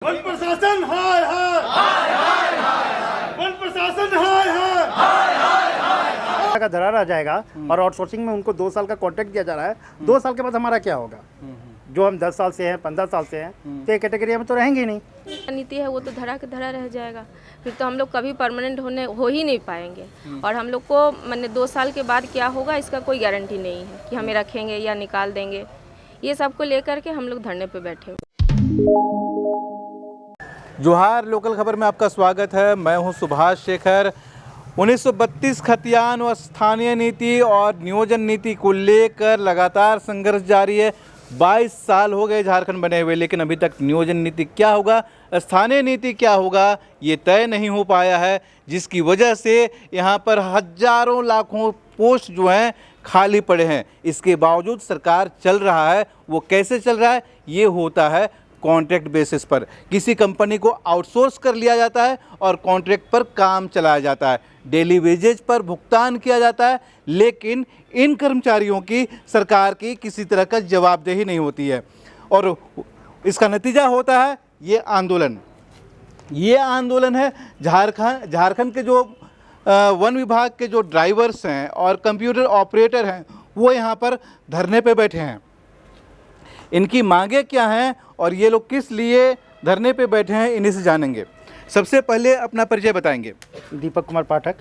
One प्रशासन हाय हाय, one प्रशासन हाय हाय का धरा रह जाएगा और आउटसोर्सिंग में उनको 2 साल का कॉन्ट्रैक्ट दिया जा रहा है। 2 साल के बाद हमारा क्या होगा? जो हम 10 साल से हैं, 15 साल से हैं, तो ये कैटेगरी में तो रहेंगे ही नहीं। नीति है वो तो धरा के धरा रह जाएगा, फिर तो हम लोग कभी परमानेंट हो ही नहीं पाएंगे। और हम लोग को मैंने 2 साल के बाद क्या होगा इसका कोई गारंटी नहीं है कि हमें रखेंगे या निकाल देंगे। ये सब को लेकर के हम लोग धरने पे बैठे हुए। जोहार लोकल खबर में आपका स्वागत है। मैं हूं सुभाष शेखर। 1932 खतियान व स्थानीय नीति और नियोजन नीति को लेकर लगातार संघर्ष जारी है। 22 साल हो गए झारखंड बने हुए, लेकिन अभी तक नियोजन नीति क्या होगा, स्थानीय नीति क्या होगा, ये तय नहीं हो पाया है, जिसकी वजह से यहाँ पर हजारों लाखों पोस्ट जो हैं खाली पड़े हैं। इसके बावजूद सरकार चल रहा है। वो कैसे चल रहा है? ये होता है कॉन्ट्रैक्ट बेसिस पर। किसी कंपनी को आउटसोर्स कर लिया जाता है और कॉन्ट्रैक्ट पर काम चलाया जाता है, डेली वेजेज पर भुगतान किया जाता है, लेकिन इन कर्मचारियों की सरकार की किसी तरह का जवाबदेही नहीं होती है। और इसका नतीजा होता है ये आंदोलन। ये आंदोलन है झारखंड के जो वन विभाग के जो ड्राइवर्स हैं और कंप्यूटर ऑपरेटर हैं, वो यहाँ पर धरने पे बैठे हैं। इनकी मांगे क्या हैं और ये लोग किस लिए धरने पे बैठे हैं, इन्हीं से जानेंगे। सबसे पहले अपना परिचय बताएंगे। दीपक कुमार पाठक,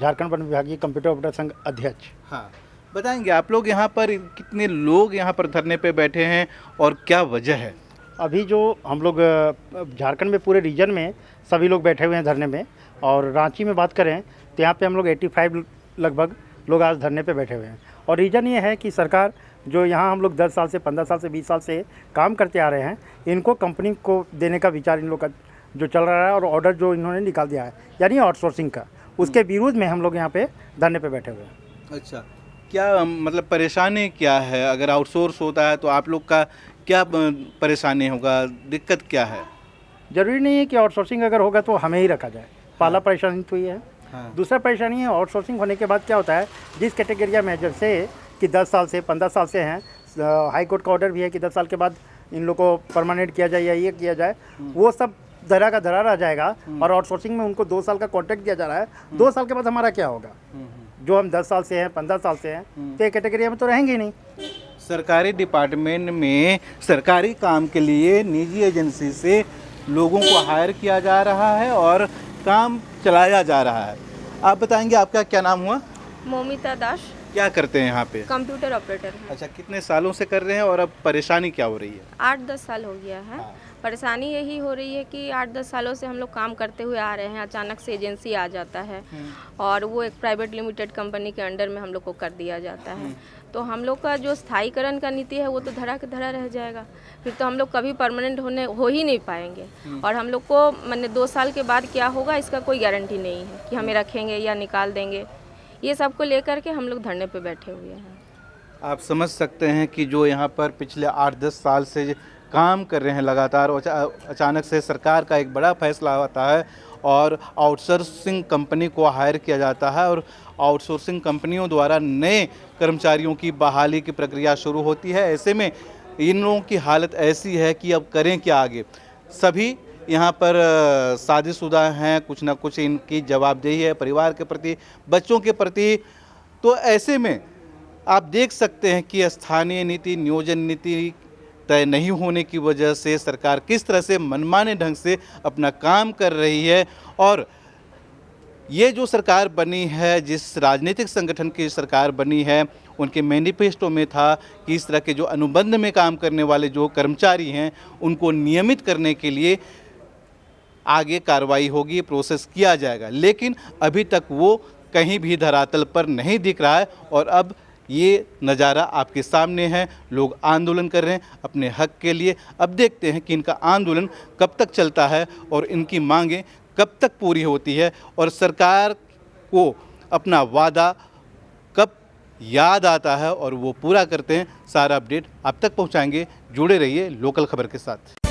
झारखंड वन विभागीय कंप्यूटर ऑपरेटर संघ अध्यक्ष। हाँ, बताएंगे आप लोग यहाँ पर कितने लोग यहाँ पर धरने पे बैठे हैं और क्या वजह है? अभी जो हम लोग झारखंड में पूरे रीजन में सभी लोग बैठे हुए हैं धरने में, और रांची में बात करें तो यहाँ पे हम लोग 85 लगभग लोग आज धरने पे बैठे हुए हैं। और रीज़न ये है कि सरकार जो यहाँ हम लोग 10 साल से, 15 साल से, 20 साल से काम करते आ रहे हैं, इनको कंपनी को देने का विचार इन लोग का जो चल रहा है और ऑर्डर जो इन्होंने निकाल दिया है, यानी आउटसोर्सिंग का, उसके विरोध में हम लोग यहाँ पे धरने पे बैठे हुए हैं। अच्छा, क्या मतलब परेशानी क्या है? अगर आउटसोर्स होता है तो आप लोग का क्या परेशानी होगा, दिक्कत क्या है? ज़रूरी नहीं है कि आउटसोर्सिंग अगर होगा तो हमें ही रखा जाए। पहला परेशानी तो ये है। दूसरा परेशानी है आउटसोर्सिंग होने के बाद क्या होता है, जिस कैटेगरी में जैसे कि 10 साल से, 15 साल से हैं, हाई कोर्ट का ऑर्डर भी है कि 10 साल के बाद इन लोग को परमानेंट किया जाए या ये किया जाए, वो सब धरा का धरा रह जाएगा। और आउटसोर्सिंग में उनको 2 साल का कॉन्ट्रैक्ट दिया जा रहा है। 2 साल के बाद हमारा क्या होगा? जो हम 10 साल से हैं, 15 साल से हैं, तो ये कैटेगरी में तो रहेंगे ही नहीं। सरकारी डिपार्टमेंट में सरकारी काम के लिए निजी एजेंसी से लोगों को हायर किया जा रहा है और काम चलाया जा रहा है। आप बताएंगे आपका क्या नाम हुआ? मोमिता दास, क्या करते हैं यहाँ पे? कंप्यूटर ऑपरेटर है। अच्छा, कितने सालों से कर रहे हैं और अब परेशानी क्या हो रही है? 8-10 साल हो गया है। परेशानी यही हो रही है कि 8-10 सालों से हम लोग काम करते हुए आ रहे हैं, अचानक से एजेंसी आ जाता है और वो एक प्राइवेट लिमिटेड कंपनी के अंडर में हम लोग को कर दिया जाता है। तो हम लोग का जो स्थायीकरण का नीति है वो तो धरा के धरा रह जाएगा, फिर तो हम लोग कभी परमानेंट हो ही नहीं पाएंगे। और हम लोग को मैंने 2 साल के बाद क्या होगा इसका कोई गारंटी नहीं है कि हमें रखेंगे या निकाल देंगे। ये सब को लेकर के हम लोग धरने पे बैठे हुए हैं। आप समझ सकते हैं कि जो यहाँ पर पिछले 8-10 साल से काम कर रहे हैं लगातार, अचानक से सरकार का एक बड़ा फैसला आता है और आउटसोर्सिंग कंपनी को हायर किया जाता है और आउटसोर्सिंग कंपनियों द्वारा नए कर्मचारियों की बहाली की प्रक्रिया शुरू होती है। ऐसे में इन लोगों की हालत ऐसी है कि अब करें क्या आगे। सभी यहाँ पर शादीशुदा हैं, कुछ ना कुछ इनकी जवाबदेही है परिवार के प्रति, बच्चों के प्रति। तो ऐसे में आप देख सकते हैं कि स्थानीय नीति, नियोजन नीति तय नहीं होने की वजह से सरकार किस तरह से मनमाने ढंग से अपना काम कर रही है। और ये जो सरकार बनी है, जिस राजनीतिक संगठन की सरकार बनी है, उनके मैनिफेस्टो में था कि इस तरह के जो अनुबंध में काम करने वाले जो कर्मचारी हैं उनको नियमित करने के लिए आगे कार्रवाई होगी, प्रोसेस किया जाएगा। लेकिन अभी तक वो कहीं भी धरातल पर नहीं दिख रहा है और अब ये नज़ारा आपके सामने है। लोग आंदोलन कर रहे हैं अपने हक के लिए। अब देखते हैं कि इनका आंदोलन कब तक चलता है और इनकी मांगें कब तक पूरी होती है और सरकार को अपना वादा कब याद आता है और वो पूरा करते हैं। सारा अपडेट आप तक पहुंचाएंगे। जुड़े रहिए लोकल खबर के साथ।